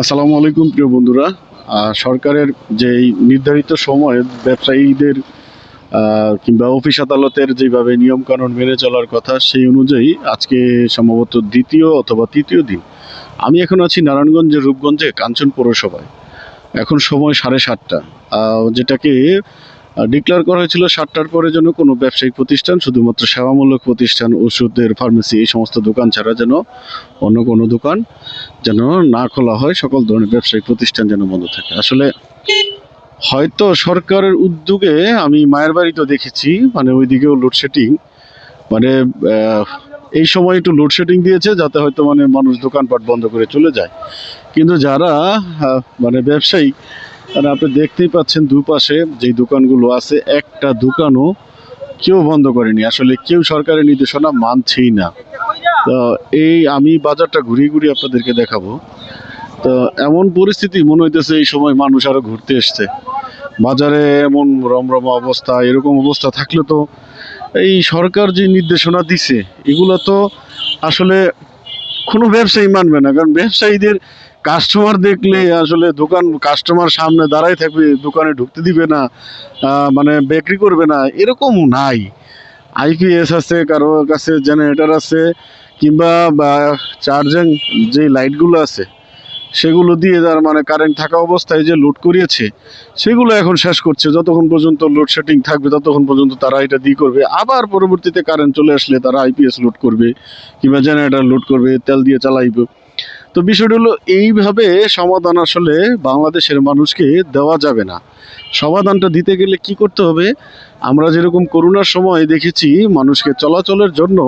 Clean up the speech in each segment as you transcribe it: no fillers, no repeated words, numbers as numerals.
আসসালামু আলাইকুম প্রিয় বন্ধুরা। সরকারের যেই নির্ধারিত সময়ে ব্যবসায়ীদের কিংবা অফিস আদালতের যেভাবে নিয়মকানুন মেনে চলার কথা সেই অনুযায়ী আজকে সম্ভবত দ্বিতীয় অথবা তৃতীয় দিন আমি এখন আছি নারায়ণগঞ্জের রূপগঞ্জে কাঞ্চন পৌরসভায়। এখন সময় 7:30, যেটাকে ডিক্লেয়ার করা হয়েছিল 7টার পরে যেন কোনো ব্যবসায়িক প্রতিষ্ঠান, শুধুমাত্র সেবামূলক প্রতিষ্ঠান, ওষুধের ফার্মেসি এই সমস্ত দোকান ছাড়া যেন অন্য কোনো দোকান যেন না খোলা হয়, সকল ধরনের ব্যবসায়িক প্রতিষ্ঠান যেন বন্ধ থাকে। আসলে হয়তো সরকারের উদ্যোগে আমি মায়ের বাড়িতেও দেখেছি, মানে ওইদিকেও লোডশেডিং, মানে এই সময় একটু লোডশেডিং দিয়েছে যাতে হয়তো মানে মানুষ দোকানপাট বন্ধ করে চলে যায়। কিন্তু যারা মানে ব্যবসায়ী, মানে আপনি দেখতেই পাচ্ছেন দুপাশে যেই দোকানগুলো আছে, একটা দোকানও কেউ বন্ধ করেনি। আসলে কেউ সরকারের নির্দেশনা মানছেই না। তো এই আমি বাজারটা ঘুরিয়ে ঘুরিয়ে আপনাদেরকে দেখাবো। তো এমন পরিস্থিতি মনে হইতেছে এই সময় মানুষ আরো ঘুরতে এসছে। বাজারে এমন রমরমা অবস্থা, এরকম অবস্থা থাকলে তো এই সরকার যে নির্দেশনা দিছে এগুলো তো আসলে কোনো ব্যবসায়ী মানবে না। কারণ ব্যবসায়ীদের কাস্টমার দেখলে আসলে দোকান কাস্টমার সামনে দাঁড়াই থাকবে, দোকানে ঢুকতে দিবে না, মানে বিক্রি করবে না, এরকমও নাই। আইপিএস আছে, কারো কাছে জেনারেটর আছে, কিংবা চার্জিং যে লাইটগুলো আছে সেগুলো দিয়ে তার মানে কারেন্ট থাকা অবস্থায় যে লোড করিয়েছে সেগুলো এখন শেষ করছে। যতক্ষণ পর্যন্ত লোডশেডিং থাকবে ততক্ষণ পর্যন্ত তারা এটা দিয়ে করবে, আবার পরবর্তীতে কারেন্ট চলে আসলে তারা আইপিএস লোড করবে কিংবা জেনারেটর লোড করবে, তেল দিয়ে চালাইবে। তো বিষয়টা হলো এইভাবে সমাধান আসলে বাংলাদেশের মানুষকে দেওয়া যাবে না। সমাধানটা দিতে গেলে কি করতে হবে? আমরা যেরকম করোনার সময় দেখেছি মানুষকে চলাচলের জন্য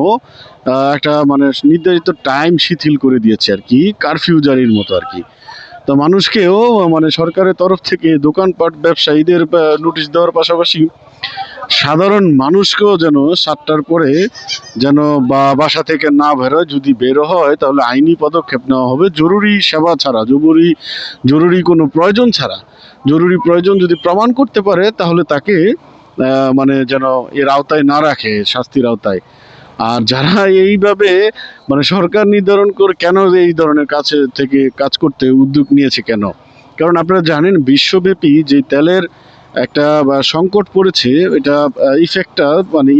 একটা মানে নির্ধারিত টাইম শিথিল করে দিয়েছে আর কি, কারফিউ জারির মতো আর কি। তো মানুষকেও মানে সরকারের তরফ থেকে দোকানপাট ব্যবসায়ীদের নোটিশ দেওয়ার পাশাপাশি সাধারণ মানুষকেও যেন 7টার পরে যেন বাসা থেকে না বেরোয়, যদি বেরো হয় তাহলে আইনি পদক্ষেপ নেওয়া হবে, জরুরি সেবা ছাড়া, জরুরি কোনো প্রয়োজন ছাড়া। জরুরি প্রয়োজন যদি প্রমাণ করতে পারে তাহলে তাকে মানে যেন এর আওতায় না রাখে, শাস্তির আওতায়। আর যারা এইভাবে মানে সরকার নির্ধারণ করে কেন এই ধরনের কাছে থেকে কাজ করতে উদ্যোগ নিয়েছে কেন? কারণ আপনারা জানেন বিশ্বব্যাপী যে তেলের একটা সংকট পড়েছে, এটা ইফেক্টটা মানে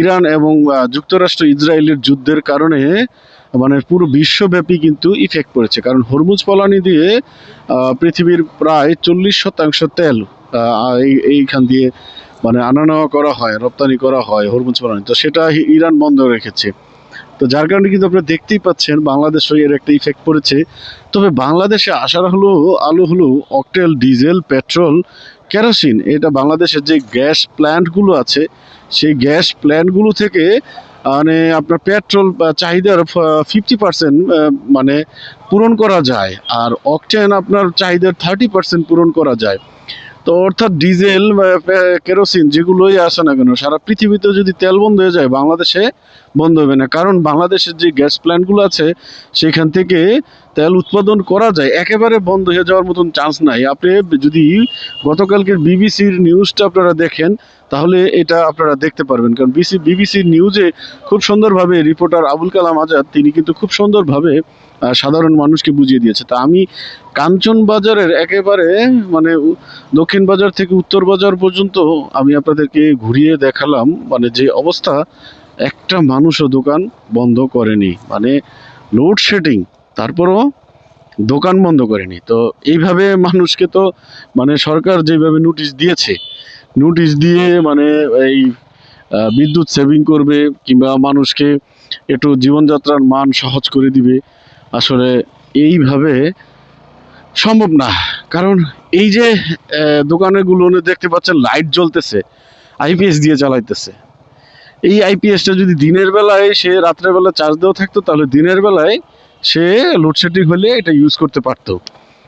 ইরান এবং যুক্তরাষ্ট্র ইসরায়েলের যুদ্ধের কারণে মানে পুরো বিশ্বব্যাপী কিন্তু ইফেক্ট পড়েছে। কারণ হরমুজ পলানি দিয়ে পৃথিবীর প্রায় 40% তেল এইখান দিয়ে মানে আনা নেওয়া করা হয়, রপ্তানি করা হয় হরমুজ পলানি। তো সেটা ইরান বন্ধ রেখেছে। তো যার কারণে কিন্তু আপনারা দেখতেই পাচ্ছেন বাংলাদেশে এর একটা ইফেক্ট পড়েছে। তবে বাংলাদেশে আসার আলো হলো অকটেল, ডিজেল, পেট্রোল, কেরোসিন। এটা বাংলাদেশের যে গ্যাস প্ল্যান্টগুলো আছে সেই গ্যাস প্ল্যান্টগুলো থেকে মানে আপনার পেট্রোল চাহিদার 50% মানে পূরণ করা যায়, আর অকটেন আপনার চাহিদার 30% পূরণ করা যায়। তো অর্থাৎ ডিজেল কেরোসিন যেগুলোই আসে না কেন, সারা পৃথিবীতে যদি তেল বন্ধ হয়ে যায় বাংলাদেশে বন্ধ হবে না। কারণ বাংলাদেশের যে গ্যাস প্ল্যান্টগুলো আছে সেখান থেকে তেল উৎপাদন করা যায়, একেবারে বন্ধ হয়ে যাওয়ার মতন চান্স নাই। আপনি যদি গতকালকের বিবিসির নিউজটা আপনারা দেখেন তাহলে এটা আপনারা দেখতে পারবেন। কারণ বিবিসির নিউজে খুব সুন্দরভাবে রিপোর্টার আবুল কালাম আজাদ তিনি কিন্তু খুব সুন্দরভাবে সাধারণ মানুষকে বুঝিয়ে দিয়েছে। তা আমি কাঞ্চন বাজারের একেবারে মানে দক্ষিণ বাজার থেকে উত্তর বাজার পর্যন্ত আমি আপনাদেরকে ঘুরিয়ে দেখালাম, মানে যে অবস্থা, একটা মানুষও দোকান বন্ধ করেনি, মানে লোডশেডিং, তারপরও দোকান বন্ধ করেনি। তো এইভাবে মানুষকে তো মানে সরকার যেভাবে নোটিশ দিয়েছে, নোটিশ দিয়ে মানে এই বিদ্যুৎ সেভিং করবে কিংবা মানুষকে একটু জীবনযাত্রার মান সহজ করে দিবে, আসলে এইভাবে সম্ভব না। কারণ এই যে দোকানগুলো দেখতে পাচ্ছেন লাইট জ্বলতেছে, আইপিএস দিয়ে চালাইতেছে। এই আইপিএসটা যদি দিনের বেলায় সে রাত্রের বেলা চার্জ দেওয়া থাকতো তাহলে দিনের বেলায় সে লোডশেডিং হলে এটা ইউজ করতে পারতো।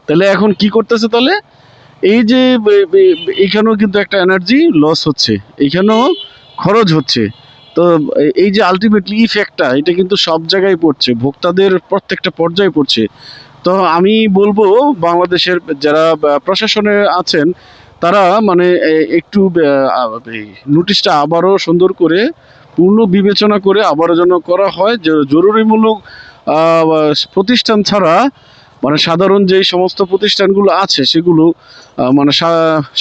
তাহলে এখন কি করতেছে? তাহলে এই যে এইখানেও কিন্তু একটা এনার্জি লস হচ্ছে, এইখানেও খরচ হচ্ছে। তো এই যে আলটিমেটলি ইফেক্টটা এটা কিন্তু সব জায়গায় পড়ছে, ভোক্তাদের প্রত্যেকটা পর্যায়ে পড়ছে। তো আমি বলবো বাংলাদেশের যারা প্রশাসনে আছেন তারা মানে একটু নোটিশটা আবারও সুন্দর করে পূর্ণ বিবেচনা করে আবারও যেন করা হয় যে জরুরিমূলক প্রতিষ্ঠান ছাড়া মানে সাধারণ যেই সমস্ত প্রতিষ্ঠানগুলো আছে সেগুলো মানে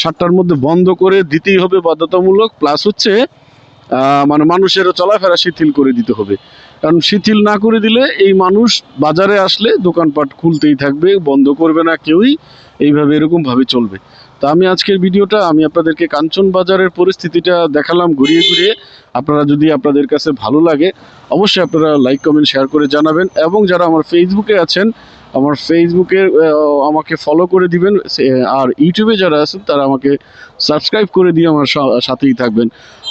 7টার মধ্যে বন্ধ করে দিতেই হবে বাধ্যতামূলক, প্লাস হচ্ছে মানে মানুষেরও চলাফেরা শিথিল করে দিতে হবে। কারণ শিথিল না করে দিলে এই মানুষ বাজারে আসলে দোকানপাট খুলতেই থাকবে, বন্ধ করবে না কেউই, এইভাবে এরকমভাবে চলবে। তা আমি আজকের ভিডিওটা আমি আপনাদেরকে কাঞ্চন বাজারের পরিস্থিতিটা দেখালাম ঘুরিয়ে ঘুরিয়ে। আপনারা যদি আপনাদের কাছে ভালো লাগে অবশ্যই আপনারা লাইক কমেন্ট শেয়ার করে জানাবেন, এবং যারা আমার ফেসবুকে আছেন আমার ফেসবুকে আমাকে ফলো করে দিবেন, আর ইউটিউবে যারা আছেন তারা আমাকে সাবস্ক্রাইব করে দিয়ে আমার সাথেই থাকবেন।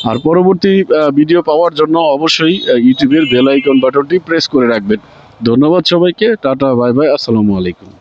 আর পরবর্তী ভিডিও পাওয়ার জন্য অবশ্যই ইউটিউবের বেল আইকন বাটনটি প্রেস করে রাখবেন। ধন্যবাদ সবাইকে, টাটা, বাই বাই, আসসালামু আলাইকুম।